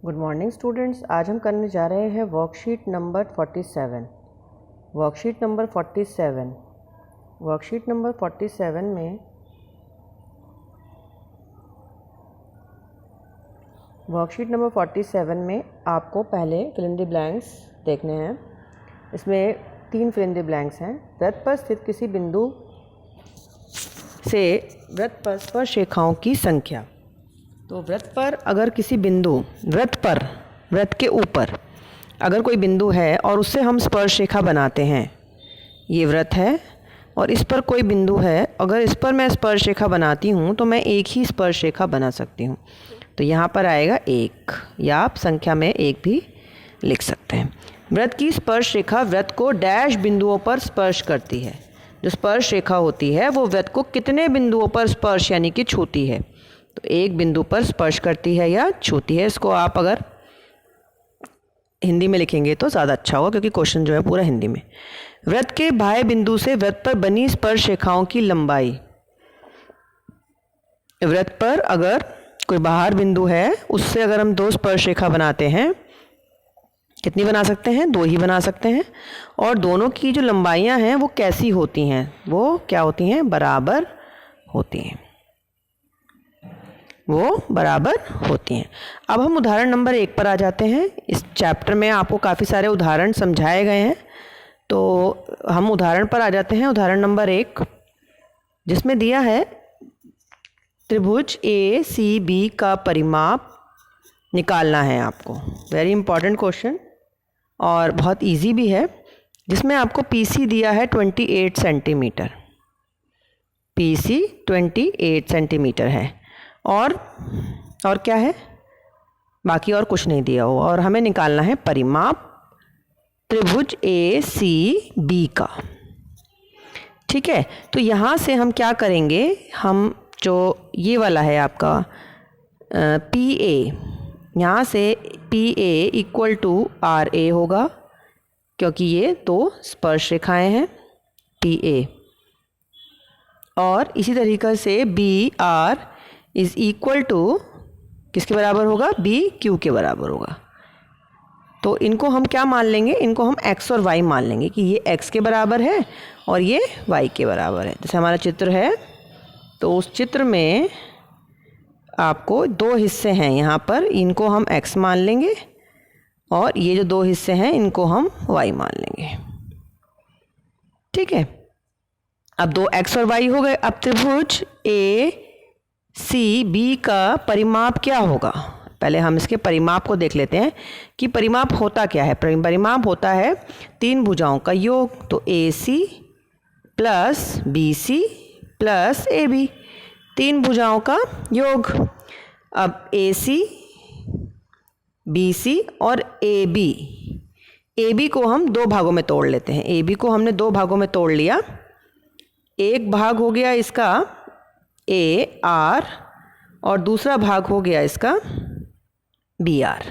Good morning students. आज हम करने जा रहे हैं वर्कशीट नंबर 47। वर्कशीट नंबर 47 में आपको पहले फिल इन द ब्लैंक्स देखने हैं। इसमें 3 फिल इन द ब्लैंक्स हैं। वृत्त पर स्थित किसी बिंदु से वृत्त पर स्पर्श रेखाओं की संख्या। तो वृत्त पर अगर किसी बिंदु वृत्त के ऊपर अगर कोई बिंदु है और उससे हम स्पर्श रेखा बनाते हैं, ये वृत्त है और इस पर कोई बिंदु है, अगर इस पर मैं स्पर्श रेखा बनाती हूँ तो मैं एक ही स्पर्श रेखा बना सकती हूँ। तो यहाँ पर आएगा 1, या आप संख्या में 1 भी लिख सकते हैं। वृत्त की स्पर्श रेखा वृत्त को डैश बिंदुओं पर स्पर्श करती है। जो स्पर्श रेखा होती है वो वृत्त को कितने बिंदुओं पर स्पर्श यानी कि छूती है, तो एक बिंदु पर स्पर्श करती है या छूती है। इसको आप अगर हिंदी में लिखेंगे तो ज़्यादा अच्छा होगा, क्योंकि क्वेश्चन जो है पूरा हिंदी में। वृत्त के बाह्य बिंदु से वृत्त पर बनी स्पर्श रेखाओं की लंबाई। वृत्त पर अगर कोई बाहर बिंदु है, उससे अगर हम 2 स्पर्श रेखा बनाते हैं, कितनी बना सकते हैं? 2 ही बना सकते हैं। और दोनों की जो लंबाइयाँ हैं वो कैसी होती हैं? वो क्या होती हैं? बराबर होती हैं। अब हम उदाहरण नंबर 1 पर आ जाते हैं। इस चैप्टर में आपको काफ़ी सारे उदाहरण समझाए गए हैं, तो हम उदाहरण पर आ जाते हैं। उदाहरण नंबर 1 जिसमें दिया है त्रिभुज ACB का परिमाप निकालना है आपको। वेरी इंपॉर्टेंट क्वेश्चन और बहुत इजी भी है, जिसमें आपको PC दिया है 28 सेंटीमीटर। PC 28 सेंटीमीटर है और क्या है? बाकी और कुछ नहीं दिया हुआ, और हमें निकालना है परिमाप त्रिभुज ACB का। ठीक है, तो यहाँ से हम क्या करेंगे, हम जो ये वाला है आपका PA, यहाँ से PA इक्वल टू RA होगा, क्योंकि ये 2 स्पर्श रेखाएं हैं PA। और इसी तरीक़े से BR इज़ इक्वल टू किसके बराबर होगा? BQ के बराबर होगा। तो इनको हम क्या मान लेंगे? इनको हम x और y मान लेंगे कि ये x के बराबर है और ये y के बराबर है। जैसे हमारा चित्र है, तो उस चित्र में आपको 2 हिस्से हैं यहाँ पर, इनको हम x मान लेंगे और ये जो 2 हिस्से हैं इनको हम y मान लेंगे। ठीक है, अब 2 x और y हो गए। अब त्रिभुज ACB का परिमाप क्या होगा? पहले हम इसके परिमाप को देख लेते हैं कि परिमाप होता क्या है। परिमाप होता है 3 भुजाओं का योग। तो AC plus BC plus AB, 3 भुजाओं का योग। अब AC, BC और AB को हम 2 भागों में तोड़ लेते हैं। AB को हमने 2 भागों में तोड़ लिया। एक भाग हो गया इसका AR और दूसरा भाग हो गया इसका BR।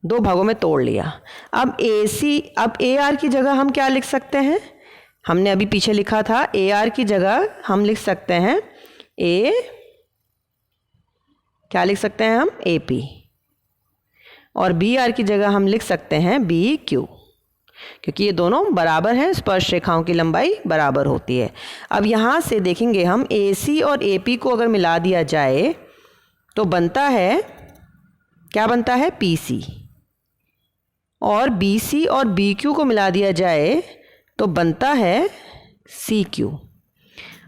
2 भागों में तोड़ लिया। अब AR की जगह हम क्या लिख सकते हैं? हमने अभी पीछे लिखा था AR की जगह हम लिख सकते हैं क्या लिख सकते हैं हम? AP। और BR की जगह हम लिख सकते हैं BQ, क्योंकि ये दोनों बराबर हैं, स्पर्श रेखाओं की लंबाई बराबर होती है। अब यहाँ से देखेंगे हम AC और AP को अगर मिला दिया जाए तो बनता है, क्या बनता है? PC। और BC और BQ को मिला दिया जाए तो बनता है CQ।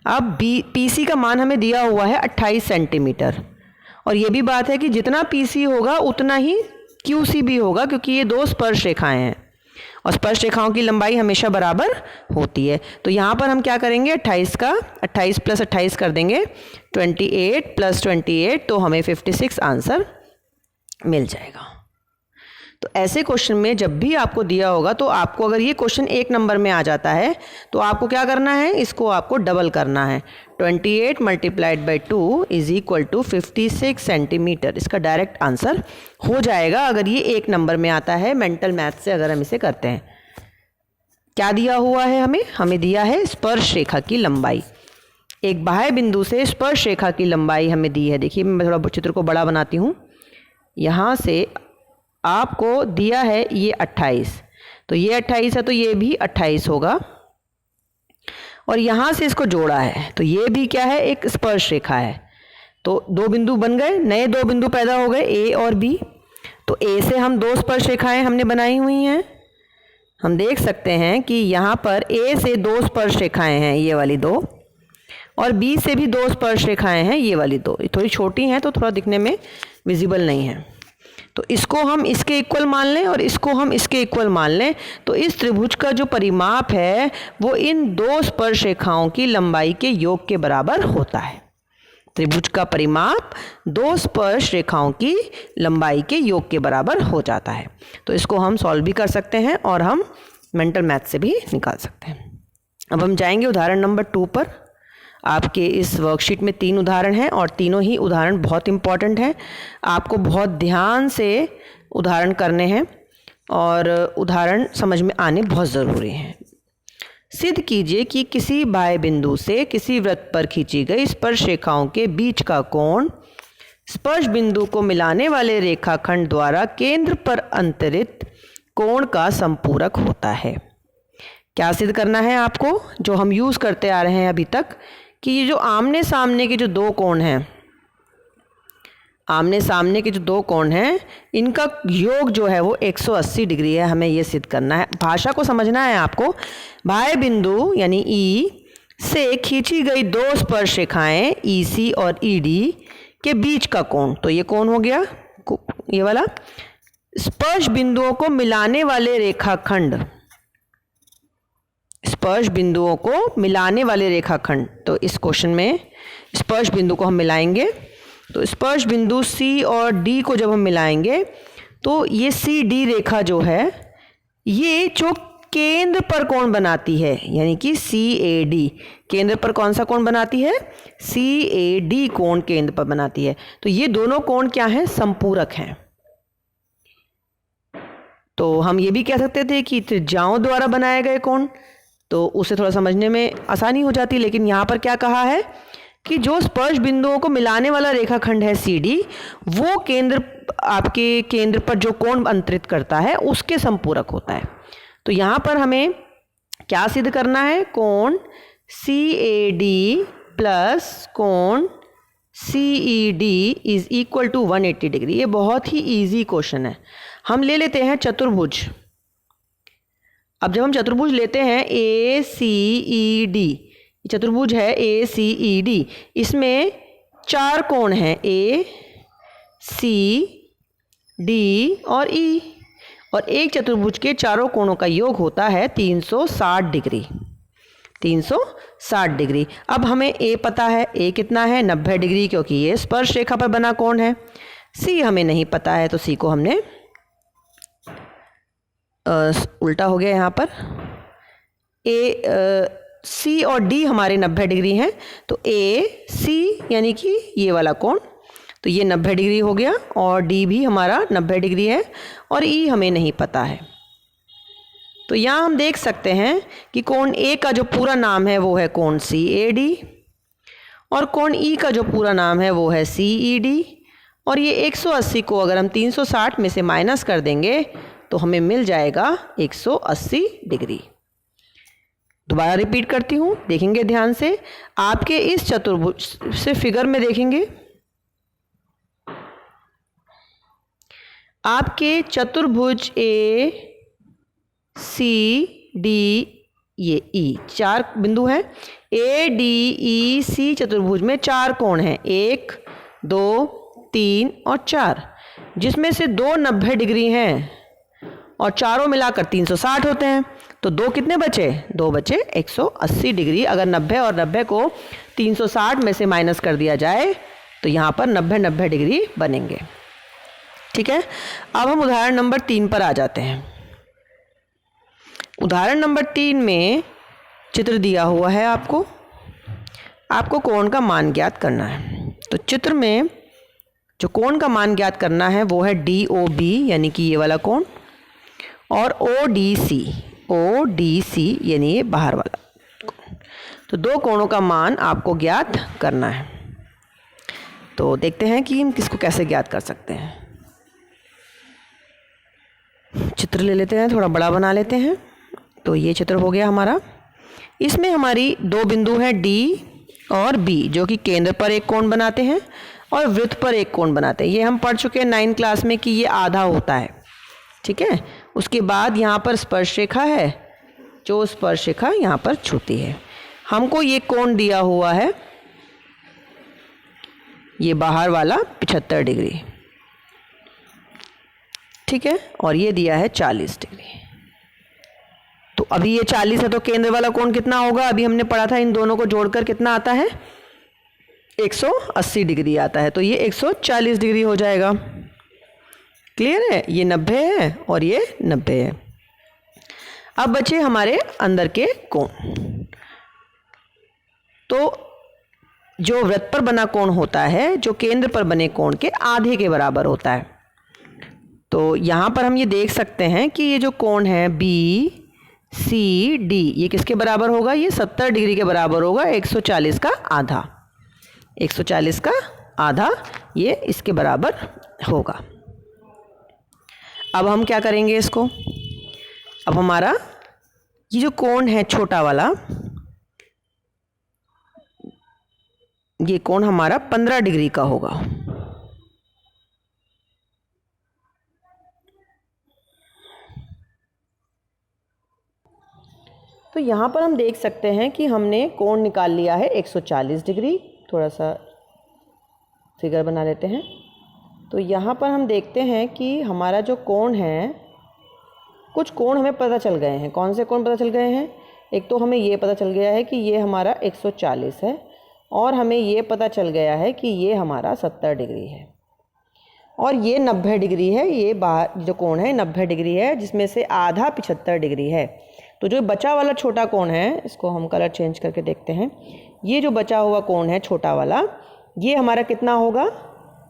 अब PC का मान हमें दिया हुआ है 28 सेंटीमीटर, और ये भी बात है कि जितना PC होगा उतना ही QC भी होगा, क्योंकि ये 2 स्पर्श रेखाएं हैं और स्पर्श रेखाओं की लंबाई हमेशा बराबर होती है। तो यहाँ पर हम क्या करेंगे? 28 प्लस 28 कर देंगे, 28 प्लस 28, तो हमें 56 आंसर मिल जाएगा। तो ऐसे क्वेश्चन में जब भी आपको दिया होगा, तो आपको अगर ये क्वेश्चन 1 नंबर में आ जाता है तो आपको क्या करना है? इसको आपको डबल करना है। 28 multiplied by 2 is equal to 56 centimetre. इसका डायरेक्ट आंसर हो जाएगा अगर ये 1 नंबर में आता है मेंटल मैथ से, अगर हम इसे करते हैं। क्या दिया हुआ है हमें? हमें दिया है स्पर्श रेखा की लंबाई। एक बाह्य बिंदु से स्पर्श रेखा की लंबाई हमें दी है। देखिए मैं थोड़ा चित्र को बड़ा बनाती हूँ। यहाँ से आपको दिया है ये 28, तो ये 28 है तो ये भी 28 होगा, और यहाँ से इसको जोड़ा है तो ये भी क्या है, एक स्पर्श रेखा है। तो दो बिंदु बन गए, नए दो बिंदु पैदा हो गए, ए और बी। तो ए से हम दो स्पर्श रेखाएं हमने बनाई हुई हैं। हम देख सकते हैं कि यहाँ पर ए से दो स्पर्श रेखाएं हैं, ये वाली दो, और बी से भी दो स्पर्श रेखाएं हैं, ये वाली दो। थोड़ी छोटी हैं तो थोड़ा दिखने में विजिबल नहीं है। तो इसको हम इसके इक्वल मान लें और इसको हम इसके इक्वल मान लें, तो इस त्रिभुज का जो परिमाप है वो इन दो स्पर्श रेखाओं की लंबाई के योग के बराबर होता है। त्रिभुज का परिमाप दो स्पर्श रेखाओं की लंबाई के योग के बराबर हो जाता है। तो इसको हम सॉल्व भी कर सकते हैं और हम मेंटल मैथ से भी निकाल सकते हैं। अब हम जाएंगे उदाहरण नंबर 2 पर। आपके इस वर्कशीट में 3 उदाहरण हैं और तीनों ही उदाहरण बहुत इंपॉर्टेंट हैं। आपको बहुत ध्यान से उदाहरण करने हैं और उदाहरण समझ में आने बहुत ज़रूरी हैं। सिद्ध कीजिए कि किसी बाह्य बिंदु से किसी वृत्त पर खींची गई स्पर्श रेखाओं के बीच का कोण स्पर्श बिंदु को मिलाने वाले रेखाखंड द्वारा केंद्र पर अंतरित कोण का संपूरक होता है। क्या सिद्ध करना है आपको? जो हम यूज़ करते आ रहे हैं अभी तक, कि ये जो आमने सामने के जो दो कोण हैं, आमने सामने के जो दो कोण हैं, इनका योग जो है वो 180 डिग्री है। हमें ये सिद्ध करना है। भाषा को समझना है आपको। बाह्य बिंदु यानी ई से खींची गई दो स्पर्श रेखाएं EC और ED के बीच का कोण, तो ये कोण हो गया ये वाला। स्पर्श बिंदुओं को मिलाने वाले रेखाखंड, स्पर्श बिंदुओं को मिलाने वाले रेखाखंड, तो इस क्वेश्चन में स्पर्श बिंदु को हम मिलाएंगे। तो स्पर्श बिंदु C और D को जब हम मिलाएंगे तो ये CD रेखा जो है ये जो केंद्र पर कोण बनाती है, यानी कि CAD, केंद्र पर कौन सा कोण बनाती है? CAD कोण केंद्र पर बनाती है। तो ये दोनों कोण क्या हैं? संपूरक हैं। तो हम ये भी कह सकते थे कि त्रिज्याओं द्वारा बनाए गए कोण, तो उसे थोड़ा समझने में आसानी हो जाती। लेकिन यहाँ पर क्या कहा है कि जो स्पर्श बिंदुओं को मिलाने वाला रेखाखंड है CD, वो केंद्र, आपके केंद्र पर जो कोण अंतरित करता है उसके संपूरक होता है। तो यहाँ पर हमें क्या सिद्ध करना है? कोण CAD प्लस कोण CED is equal to 180 degree. ये बहुत ही ईजी क्वेश्चन है। हम ले लेते हैं चतुर्भुज। अब जब हम चतुर्भुज लेते हैं ACED, चतुर्भुज है ACED, इसमें 4 कोण हैं A, C, D और E, और एक चतुर्भुज के चारों कोणों का योग होता है 360 डिग्री। 360 डिग्री। अब हमें A पता है, A कितना है? 90 डिग्री, क्योंकि ये स्पर्श रेखा पर बना कोण है। C हमें नहीं पता है, तो C को हमने उल्टा हो गया यहाँ पर। C और D हमारे 90 डिग्री हैं, तो AC यानी कि ये वाला कोण, तो ये 90 डिग्री हो गया, और D भी हमारा 90 डिग्री है, और E हमें नहीं पता है। तो यहाँ हम देख सकते हैं कि कोण A का जो पूरा नाम है वो है कोण CAD, और कोण E का जो पूरा नाम है वो है CED, और ये 180 को अगर हम 360 में से माइनस कर देंगे तो हमें मिल जाएगा 180 डिग्री। दोबारा रिपीट करती हूँ, देखेंगे ध्यान से। आपके इस चतुर्भुज से फिगर में देखेंगे, आपके चतुर्भुज ACD ये E, 4 बिंदु हैं। ADEC चतुर्भुज में 4 कोण हैं, 1, 2, 3 और 4, जिसमें से 2 90 डिग्री हैं और चारों मिलाकर 360 होते हैं। तो 2 कितने बचे? 2 बचे 180 डिग्री। अगर 90 और 90 को 360 में से माइनस कर दिया जाए तो यहाँ पर 90 डिग्री बनेंगे। ठीक है। अब हम उदाहरण नंबर 3 पर आ जाते हैं। उदाहरण नंबर 3 में चित्र दिया हुआ है, आपको कोण का मान ज्ञात करना है। तो चित्र में जो कोण का मान ज्ञात करना है वो है DOB यानी कि ये वाला कोण, और ODC यानी ये बाहर वाला। तो 2 कोणों का मान आपको ज्ञात करना है। तो देखते हैं कि हम किसको कैसे ज्ञात कर सकते हैं। चित्र ले लेते हैं, थोड़ा बड़ा बना लेते हैं। तो ये चित्र हो गया हमारा। इसमें हमारी दो बिंदु हैं D और B, जो कि केंद्र पर एक कोण बनाते हैं और वृत्त पर एक कोण बनाते हैं। ये हम पढ़ चुके हैं 9th क्लास में कि ये आधा होता है, ठीक है। उसके बाद यहाँ पर स्पर्श रेखा है, जो स्पर्श रेखा यहाँ पर छूती है। हमको ये कोण दिया हुआ है, ये बाहर वाला 75 डिग्री, ठीक है, और ये दिया है 40 डिग्री। तो अभी ये 40 है तो केंद्र वाला कोण कितना होगा? अभी हमने पढ़ा था इन दोनों को जोड़कर कितना आता है? 180 डिग्री आता है। तो ये 140 डिग्री हो जाएगा। क्लियर है? ये 90 है और ये 90 है। अब बचे हमारे अंदर के कोण। तो जो वृत्त पर बना कोण होता है, जो केंद्र पर बने कोण के आधे के बराबर होता है। तो यहाँ पर हम ये देख सकते हैं कि ये जो कोण है BCD, ये किसके बराबर होगा? ये 70 डिग्री के बराबर होगा। 140 का आधा, 140 का आधा ये इसके बराबर होगा। अब हम क्या करेंगे इसको? अब हमारा ये जो कोण है छोटा वाला, ये कोण हमारा 15 डिग्री का होगा। तो यहाँ पर हम देख सकते हैं कि हमने कोण निकाल लिया है 140 डिग्री। थोड़ा सा फिगर बना लेते हैं। तो यहाँ पर हम देखते हैं कि हमारा जो कोण है, कुछ कोण हमें पता चल गए हैं। कौन से कोण पता चल गए हैं? एक तो हमें ये पता चल गया है कि ये हमारा 140 है, और हमें ये पता चल गया है कि ये हमारा 70 डिग्री है, और ये 90 डिग्री है। ये बाहर जो कोण है 90 डिग्री है, जिसमें से आधा 75 डिग्री है। तो जो बचा वाला छोटा कोण है, इसको हम कलर चेंज करके देखते हैं। ये जो बचा हुआ कोण है छोटा वाला, ये हमारा कितना होगा?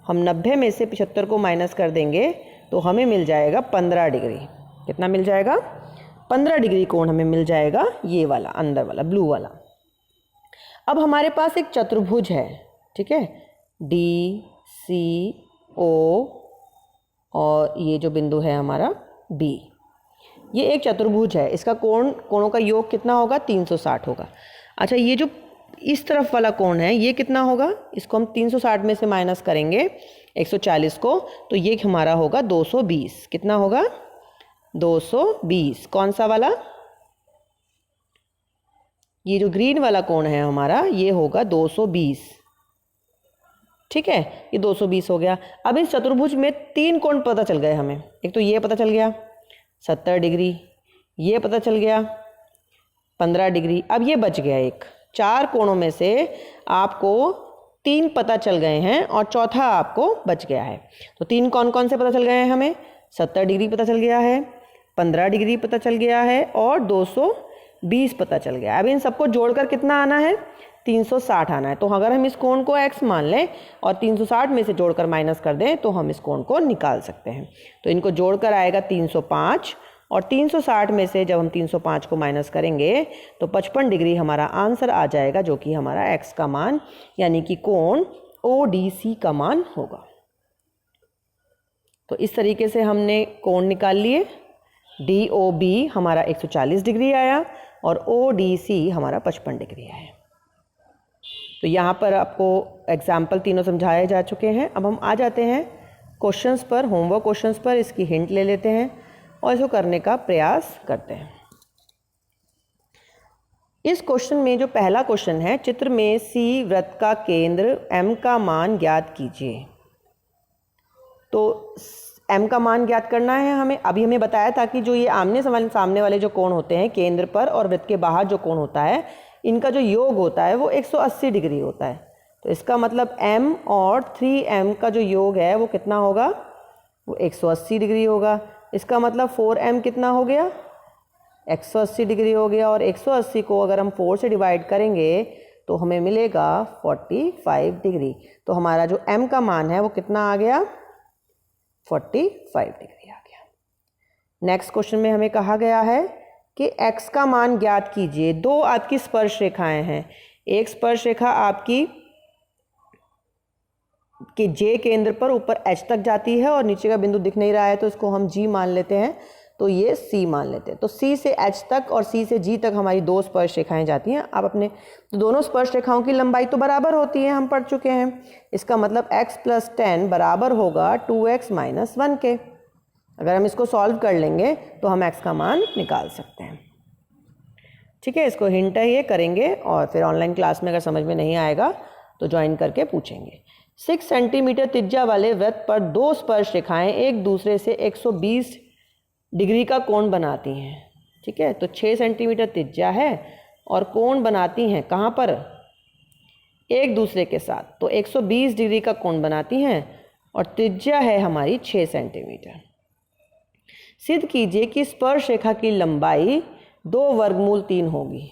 हम 90 में से 75 को माइनस कर देंगे तो हमें मिल जाएगा 15 डिग्री। कितना मिल जाएगा? 15 डिग्री कोण हमें मिल जाएगा, ये वाला अंदर वाला ब्लू वाला। अब हमारे पास एक चतुर्भुज है, ठीक है, DCO, और ये जो बिंदु है हमारा B, ये एक चतुर्भुज है। इसका कोणों का योग कितना होगा? 360 होगा। अच्छा, ये जो इस तरफ वाला कोण है, ये कितना होगा? इसको हम 360 में से माइनस करेंगे 140 को, तो ये हमारा होगा 220। कितना होगा? 220। कौन सा वाला? ये जो ग्रीन वाला कोण है हमारा, ये होगा 220, ठीक है, ये 220 हो गया। अब इस चतुर्भुज में 3 कोण पता चल गए हमें। एक तो ये पता चल गया 70 डिग्री, ये पता चल गया 15 डिग्री। अब ये बच गया एक। 4 कोणों में से आपको 3 पता चल गए हैं और चौथा आपको बच गया है। तो 3 कौन कौन से पता चल गए हैं हमें? 70 डिग्री पता चल गया है, 15 डिग्री पता चल गया है, और 220 पता चल गया। अब इन सबको जोड़कर कितना आना है? 360 आना है। तो अगर हम इस कोण को x मान लें और 360 में से जोड़कर माइनस कर दें तो हम इस कोण को निकाल सकते हैं। तो इनको जोड़कर आएगा 305, और 360 में से जब हम 305 को माइनस करेंगे तो 55 डिग्री हमारा आंसर आ जाएगा, जो कि हमारा x का मान यानी कि कोण ODC का मान होगा। तो इस तरीके से हमने कोण निकाल लिए। DOB हमारा 140 डिग्री आया और ODC हमारा 55 डिग्री आया। तो यहाँ पर आपको एग्जाम्पल तीनों समझाए जा चुके हैं। अब हम आ जाते हैं क्वेश्चंस पर, होमवर्क क्वेश्चंस पर। इसकी हिंट ले लेते हैं और इसको करने का प्रयास करते हैं। इस क्वेश्चन में जो पहला क्वेश्चन है, चित्र में C वृत्त का केंद्र M का मान ज्ञात कीजिए। तो M का मान ज्ञात करना है हमें। अभी हमें बताया था कि जो ये आमने सामने वाले जो कोण होते हैं केंद्र पर और वृत्त के बाहर जो कोण होता है, इनका जो योग होता है वो 180 डिग्री होता है। तो इसका मतलब M और 3M का जो योग है वो कितना होगा? वो 180 डिग्री होगा। इसका मतलब 4M कितना हो गया? 180 डिग्री हो गया। और 180 को अगर हम 4 से डिवाइड करेंगे तो हमें मिलेगा 45 डिग्री। तो हमारा जो M का मान है वो कितना आ गया? 45 डिग्री आ गया। नेक्स्ट क्वेश्चन में हमें कहा गया है कि x का मान ज्ञात कीजिए। 2 आपकी स्पर्श रेखाएं हैं। एक स्पर्श रेखा आपकी J केंद्र पर ऊपर H तक जाती है और नीचे का बिंदु दिख नहीं रहा है तो इसको हम G मान लेते हैं। तो तो ये C मान लेते हैं। तो C से H तक और C से G तक हमारी 2 स्पर्श रेखाएं जाती हैं। अब अपने तो दोनों स्पर्श रेखाओं की लंबाई तो बराबर होती है, हम पढ़ चुके हैं। इसका मतलब x + 10 बराबर होगा 2x - 1 के। अगर हम इसको सॉल्व कर लेंगे तो हम x का मान निकाल सकते हैं। ठीक है, इसको हिंट है, ये करेंगे और फिर ऑनलाइन क्लास में अगर समझ में नहीं आएगा तो ज्वाइन करके पूछेंगे। 6 सेंटीमीटर त्रिज्या वाले वृत्त पर 2 स्पर्श रेखाएं एक दूसरे से 120 डिग्री का कोण बनाती हैं। ठीक है, तो 6 सेंटीमीटर त्रिज्या है और कोण बनाती हैं कहाँ पर? एक दूसरे के साथ। तो 120 डिग्री का कोण बनाती हैं और त्रिज्या है हमारी 6 सेंटीमीटर। सिद्ध कीजिए कि स्पर्श रेखा की लंबाई 2 वर्गमूल 3 होगी।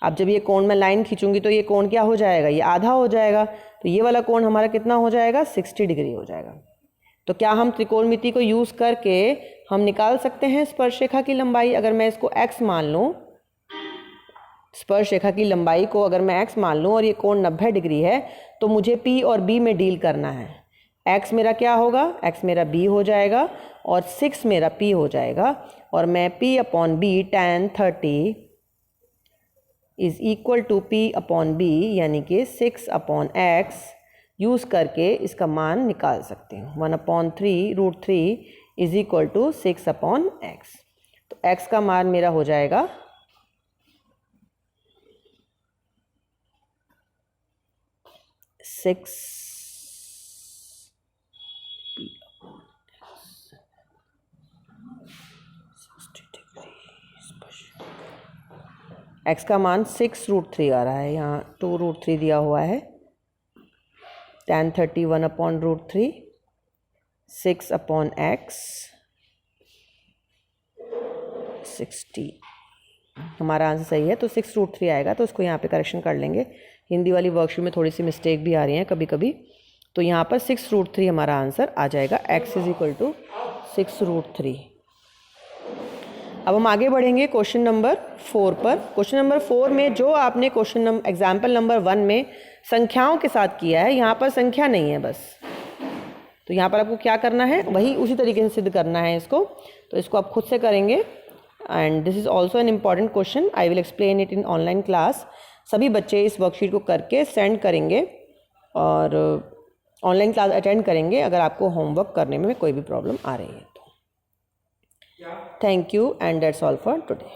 अब जब ये कोण मैं लाइन खींचूंगी तो ये कोण क्या हो जाएगा? ये आधा हो जाएगा। तो ये वाला कोण हमारा कितना हो जाएगा? 60 डिग्री हो जाएगा। तो क्या हम त्रिकोणमिति को यूज़ करके हम निकाल सकते हैं स्पर्श रेखा की लंबाई? अगर मैं इसको x मान लूँ, स्पर्श रेखा की लंबाई को अगर मैं x मान लूँ और ये कोण 90 डिग्री है, तो मुझे P और B में डील करना है। x मेरा क्या होगा? x मेरा B हो जाएगा और 6 मेरा P हो जाएगा और मैं P/B tan 30 = P/B यानी कि 6/x यूज़ करके इसका मान निकाल सकती हूँ। 1/3 √3 = 6/x। तो x का मान मेरा हो जाएगा 6 x का मान 6 √3 आ रहा है, यहाँ 2 √3 दिया हुआ है। tan 30 1/√3 6/x 60। हमारा आंसर सही है, तो 6 √3 आएगा। तो इसको यहाँ पे करेक्शन कर लेंगे। हिंदी वाली वर्कशीट में थोड़ी सी मिस्टेक भी आ रही है कभी कभी। तो यहाँ पर 6 √3 हमारा आंसर आ जाएगा। x = 6 √3। अब हम आगे बढ़ेंगे क्वेश्चन नंबर 4 पर। क्वेश्चन नंबर 4 में जो आपने एग्जाम्पल नंबर 1 में संख्याओं के साथ किया है, यहाँ पर संख्या नहीं है बस। तो यहाँ पर आपको क्या करना है, वही उसी तरीके से सिद्ध करना है इसको। तो इसको आप खुद से करेंगे। And this is also an important question, I will explain it in online class. सभी बच्चे इस वर्कशीट को करके सेंड करेंगे और ऑनलाइन क्लास अटेंड करेंगे अगर आपको होमवर्क करने में कोई भी प्रॉब्लम आ रही है तो। Thank you and that's all for today.